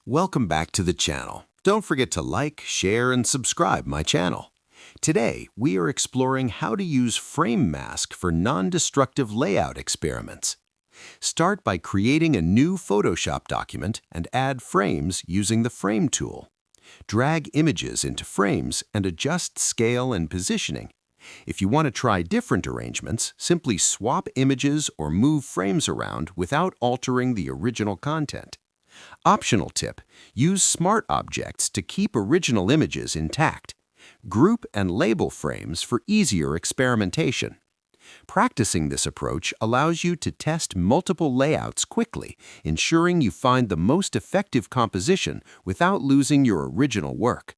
Welcome back to the channel. Don't forget to like, share, and subscribe my channel. Today, we are exploring how to use frame mask for non-destructive layout experiments. Start by creating a new Photoshop document and add frames using the Frame tool. Drag images into frames and adjust scale and positioning. If you want to try different arrangements, simply swap images or move frames around without altering the original content. Optional tip: use smart objects to keep original images intact. Group and label frames for easier experimentation. Practicing this approach allows you to test multiple layouts quickly, ensuring you find the most effective composition without losing your original work.